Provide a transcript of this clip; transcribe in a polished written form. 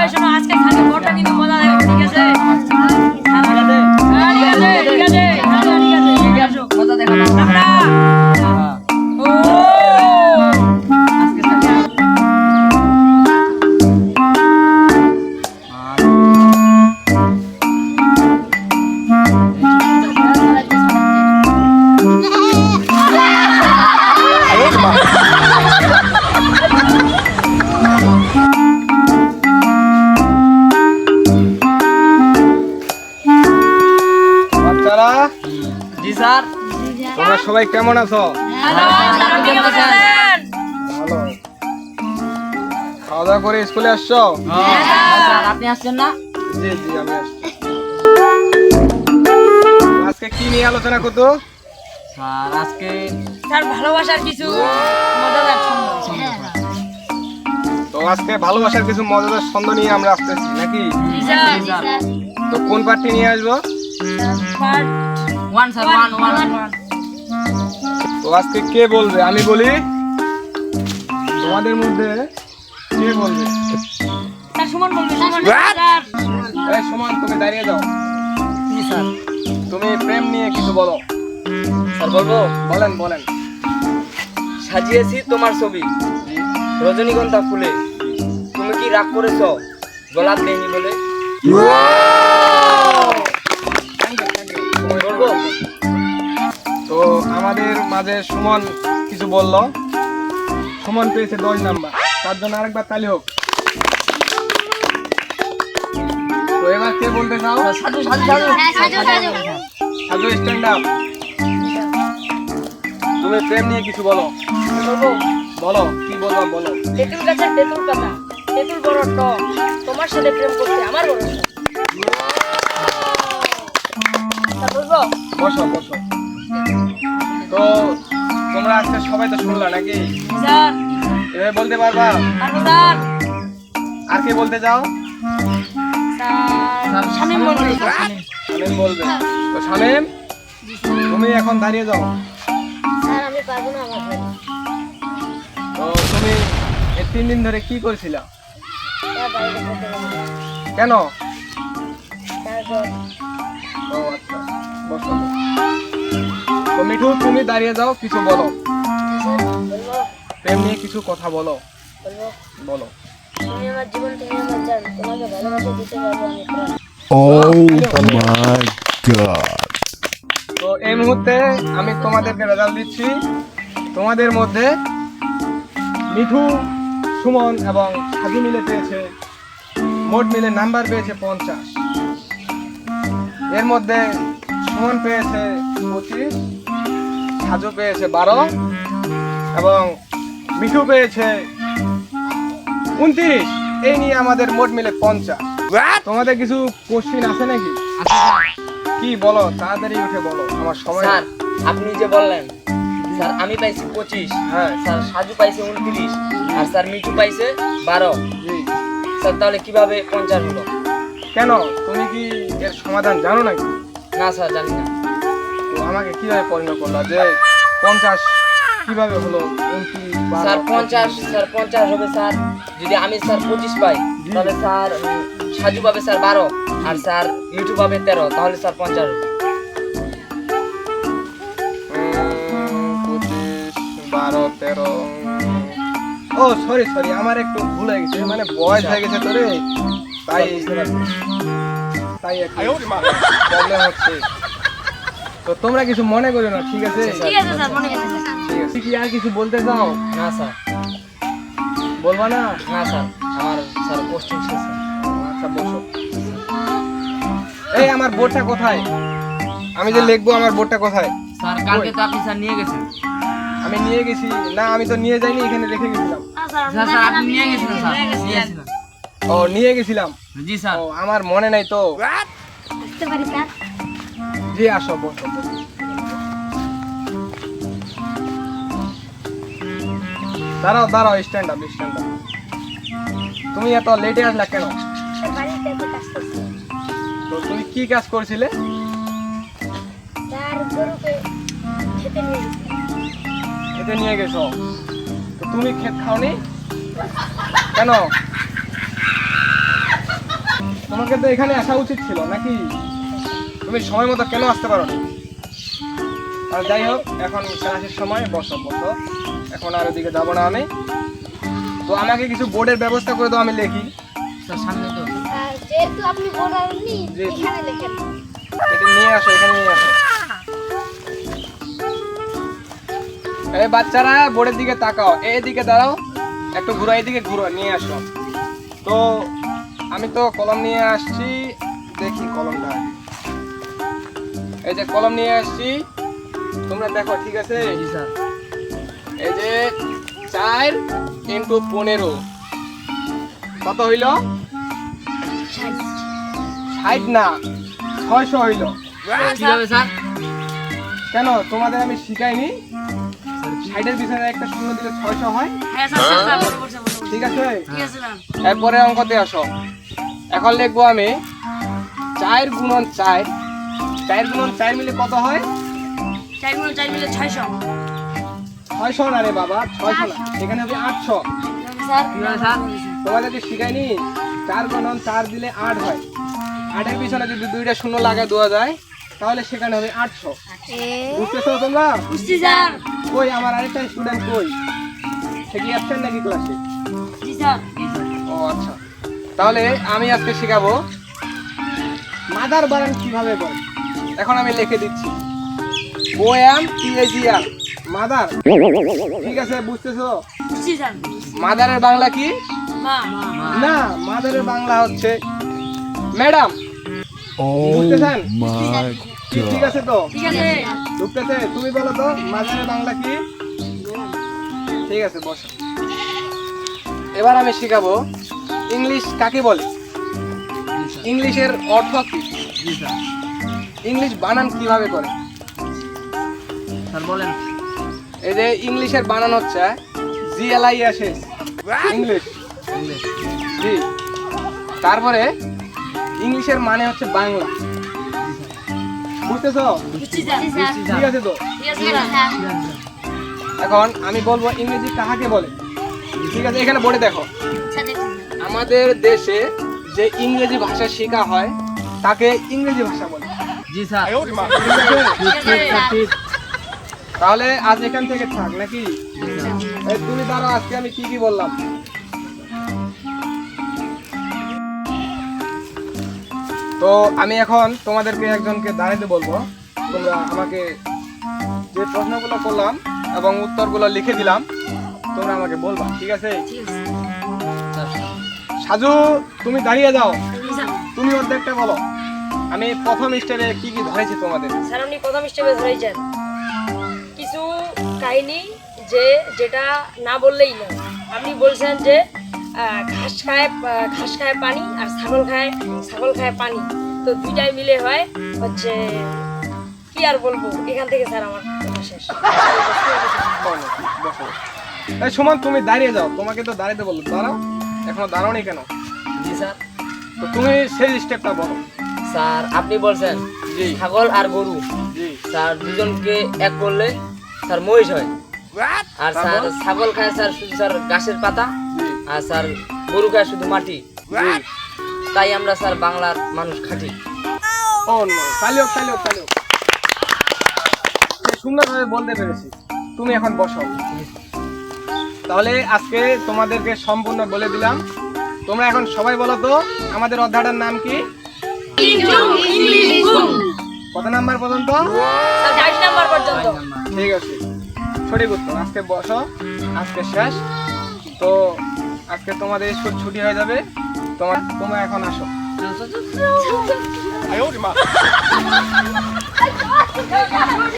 এই শোনো আজকে খালি ভোটটা কিন্তু মজা লাগবে ঠিক আছে ঠিক আছে ঠিক আছে মজা দেখাবো আমরা ও আজকে খালি জি স্যার তোমরা সবাই কেমন আছো? হ্যালো আপনি কেমন আছেন ভালো। খাওয়া দাওয়া করে স্কুলে আসছো? হ্যাঁ স্যার আপনি আসছেন না জি জি আমি আসছি। আজকে কি নিয়ে আলোচনা করতো? স্যার আজকে স্যার ভালোবাসার কিছু মজাদার ছন্দ তো আজকে ভালোবাসার কিছু মজাদার ছন্দ নিয়ে আমরা আসতেছি নাকি? জি স্যার তো কোন পার্টি নিয়ে আসবো? পার্ট 1 স্যার 1 তো আজকে কে বলবে? আমি বলি? তোমাদের মধ্যে কে বলবে? স্যার সুমন বলবে সুমন স্যার এই সুমন তুমি দাঁড়িয়ে যাও। জি স্যার তুমি প্রেম নিয়ে কিছু বলো। স্যার বলবো বলেন বলেন। সাজিয়েছি তোমার ছবি রজনীগন্ধা ফুলে তুমি কি রাগ করেছো গোলাপ দেয়নি বলে বলবো তো আমাদের মাঝে সুমন কিছু বললো। সুমন পেয়েছে 10 নাম্বার, তার জন্য আরেকবার তালি হোক। তো এবার কে বলতে চাও? Saju Saju Saju Saju stand up. তুমি প্রেম নিয়ে কিছু বলো। বলবো বলো কি বলবো বলো। তেঁতুল গাছের তেঁতুল পাতা তেঁতুল বড় টক তোমার সাথে প্রেম করতে আমার বড় শখ। স্যার বলবো বসো বসো। তো তোমরা আজকে সবাই তো শুনলা নাকি? স্যার এভাবে বলতে পারবা? পারবো স্যার আর কে বলতে চাও? স্যার শামিম বলবে শামীম বলবে। তো শামীম তুমি এখন দাঁড়িয়ে যাও। স্যার আমি পারবো না আমার ভাই তো তুমি এই 3 দিন ধরে কি করছিলা? স্যার বাইরে করতে পারবো কেন? তারপর ও আচ্ছা বসো। তো মিঠু তুমি দাঁড়িয়ে যাও, কিছু বলো। বলবো প্রেম নিয়ে কিছু কথা বলো। বলবো বলো। তুমি আমার জীবন তুমি আমার জান তোমাকে ভালোবাসা দিতে পারবো আমি প্রাণ Oh my god. তো এই মুহূর্তে আমি তোমাদেরকে রেজাল্ট দিচ্ছি। তোমাদের মধ্যে মিঠু, সুমন এবং সাজু মিলে পেয়েছে, মোট মিলে নাম্বার পেয়েছে 50। এর মধ্যে সুমন পেয়েছে 25, সাজু পেয়েছে 12 এবং মিঠু পেয়েছে 29। এই নিয়ে আমাদের মোট মিলে 50। তোমাদের কিছু কোশ্চিন আছে নাকি? কি বলো, তাড়াতাড়ি উঠে বলো, আমার সময় স্যার নেই। আপনি যে বললেন স্যার আমি পাইছি 25 হ্যাঁ স্যার সাজু পাইছে 29 আর স্যার মিঠু পাইছে 12 জি। স্যার তাহলে কিভাবে 50 হলো কেন, তুমি কি এর সমাধান জানো নাকি? না স্যার জানি না তো আমাকে কিভাবে পরিণত করলা যে 50 কিভাবে হলো 29, 12? স্যার 50 হবে স্যার যদি আমি স্যার 25 পাই তাহলে স্যার সাজু পাবে স্যার 12 আর স্যার মিঠু পাবে 13 তাহলে স্যার 50 হবে 25, 12, 13। ও সরি সরি, আমার একটু ভুল হয়ে গেছে, মানে বয়স হয়ে গেছে তো রে, তাই তাই একটু প্রবলেম হচ্ছে। তো তোমরা কিছু মনে করো না, ঠিক আছে? ঠিক আছে স্যার মনে আছে ঠিক আছে। কি আর কিছু বলতে চাও? না স্যার বলবা না? না স্যার আমার স্যার কোশ্চেন ছিল স্যার আচ্ছা বসো। এই আমার বোর্ডটা কোথায়? আমি যে লিখবো আমার বোর্ডটা কোথায়? স্যার কালকে তো আপনি স্যার নিয়ে গেছেন আমি নিয়ে গেছি না, আমি তো নিয়ে যাইনি, এখানে রেখে গেছিলাম। স্যার স্যার আপনি নিয়ে গেছিলেন স্যার নিয়েছিলেন ও নিয়ে গেছিলাম। জি স্যার ও আমার মনে নাই তো। বুঝতে পারি স্যার জি আসো বসো বসো। দাঁড়াও দাঁড়াও, স্ট্যান্ড আপ স্ট্যান্ড আপ। তুমি এত লেটে আসলা কেন? স্যার বাড়িতে এত কাজ করছি তো তুমি কি কাজ করছিলে? স্যার গরুকে খেতে নিয়ে গেছি খেতে নিয়ে গেছো, তো তুমি ক্ষেত খাওনি কেন? তোমাকে তো এখানে আসা উচিত ছিল নাকি? তুমি সময় মতো কেন আসতে পারো না? আর যাই হোক, এখন ক্লাসের সময় বসো বসো, এখন আর ওদিকে যাবো না আমি। তো আমাকে কিছু বোর্ডের ব্যবস্থা করে দাও, আমি লিখি। স্যার সামনে তো যেহেতু আপনি বলারনি জি। এখানে লেখেন। এটা নিয়ে আসো, এখানে নিয়ে আসো। এই বাচ্চারা বোর্ডের দিকে তাকাও, এইদিকে দাঁড়াও, একটু ঘুরো, এইদিকে ঘুরো, নিয়ে আসো। তো আমি তো কলম নিয়ে আসছি, দেখি কলমটা। এই যে কলম নিয়ে আসছি, তোমরা দেখো, ঠিক আছে? জি স্যার। এই যে 4 × 15 কত হইল? 60 না, 600 হইল। কিভাবে স্যার? কেন তোমাদের আমি শিখাইনি? 60-এর পিছনে একটা শূন্য দিলে 600 হয়, হ্যাঁ স্যার স্যার স্যার মনে পড়ছে, মনে পড়ছে। ঠিক আছে? ঠিক আছে স্যার। এরপরে অঙ্কতে আসো। এখন লিখবো আমি 4 × 4, 4 × 4 মিলে কত হয়? 4 × 4 মিলে 600। 600 না রে বাবা, 600 না, এখানে হবে 800। স্যার কিভাবে স্যার? তোমাদেরকে শিখাইনি? 4 × 4 দিলে 8 হয়, 8-এর পিছনে যদি 2টা শূন্য লাগায় দেওয়া যায়, তাহলে সেখানে হবে 800। বুঝতেছো তোমরা? বুঝছি স্যার। কই আমার আরেকটা স্টুডেন্ট কই? সে কি অ্যাবসেন্ট নাকি ক্লাসে? জি স্যার। ও আচ্ছা, তাহলে আমি আজকে শেখাবো মাদার বানান কিভাবে বলে। এখন আমি লিখে দিচ্ছি, OMTHER, মাদার। ঠিক আছে, বুঝতেছো? বুঝছি স্যার। মাদারের বাংলা কি? মা। না, মাদারের বাংলা হচ্ছে ম্যাডাম। Oh বুঝতেছেন? my ঠিক god. আছে তো? ঠিক আছে। ঢুকতেছে? তুমি বলো তো মাদারের বাংলা কি? ঠিক আছে, বসো। এবার আমি শেখাবো ইংলিশ কাকে বলে, ইংলিশের অর্থ কি, জি স্যার। ইংলিশ বানান কিভাবে করে। স্যার বলেন। এই যে ইংলিশের বানান হচ্ছে GLIS, ইংলিশ। ইংলিশ। জি। তারপরে ইংলিশের মানে হচ্ছে বাংলা। বুঝতেছো? বুঝছি স্যার। ঠিক আছে তো? ঠিক আছে স্যার। এখন আমি বলবো ইংরেজি কাহাকে বলে। ঠিক আছে, এখানে বোর্ডে দেখো, আমাদের দেশে যে ইংরেজি ভাষা শেখা হয় তাকে ইংরেজি ভাষা বলে। জি স্যার। ঠিক আছে? ঠিক আছে। ঠিক। তাহলে আজ এখান থেকে থাক নাকি? এই তুমি দাঁড়াও, আজকে আমি কি কি বললাম। তো আমি এখন তোমাদেরকে একজনকে দাঁড়াতে বলবো, তোমরা আমাকে যে প্রশ্নগুলো করলাম এবং উত্তরগুলো লিখে দিলাম, তোমরা আমাকে বলবা, ঠিক আছে? ঠিক আছে। সাজু, তুমি দাঁড়িয়ে যাও, জি স্যার। তুমি অর্ধেকটা বলো। আমি প্রথম স্টেপে কি কি ধরেছি তোমাদের। স্যার আপনি প্রথম স্টেপে ধরেছেন কিছু কাহিনী যেটা না বললেই না। আপনি বলছেন যে ঘাস খায় পানি আর ছাগল খায় পানি, তো দুইটাই মিলে হয় হচ্ছে কি আর বলবো, এখান থেকে স্যার আমার কথা শেষ। বলো, বসো। এই সুমন, তুমি দাঁড়িয়ে যাও, তোমাকে তো দাঁড়াতে বললো, দাঁড়াও, এখনো দাঁড়াওনি কেন? জি স্যার। তো তুমি সেই স্টেপটা বলো। স্যার আপনি বলছেন জি। ছাগল আর গরু, জি। স্যার দুজনকে এক করলে স্যার মহিষ হয়। আর স্যার তারপর? ছাগল খায় স্যার শুধু স্যার ঘাসের পাতা, জি। আর স্যার গরু খায় শুধু মাটি। জি। তাই আমরা স্যার বাংলার মানুষ খাঁটি। ও নো, চালিও। সুন্দরভাবে বলতে পেরেছি। তুমি এখন বসো। তাহলে আজকে তোমাদেরকে সম্পূর্ণ বলে দিলাম। তোমরা এখন সবাই বলো তো আমাদের অধ্যায়টার নাম কি? কত নাম্বার পর্যন্ত? স্যার 40 নাম্বার পর্যন্ত। ঠিক আছে, সঠিক উত্তর। আজকে বসো, আজকে শেষ। তো আজকে তোমাদের স্কুল ছুটি হয়ে যাবে। তোমরা এখন আসো।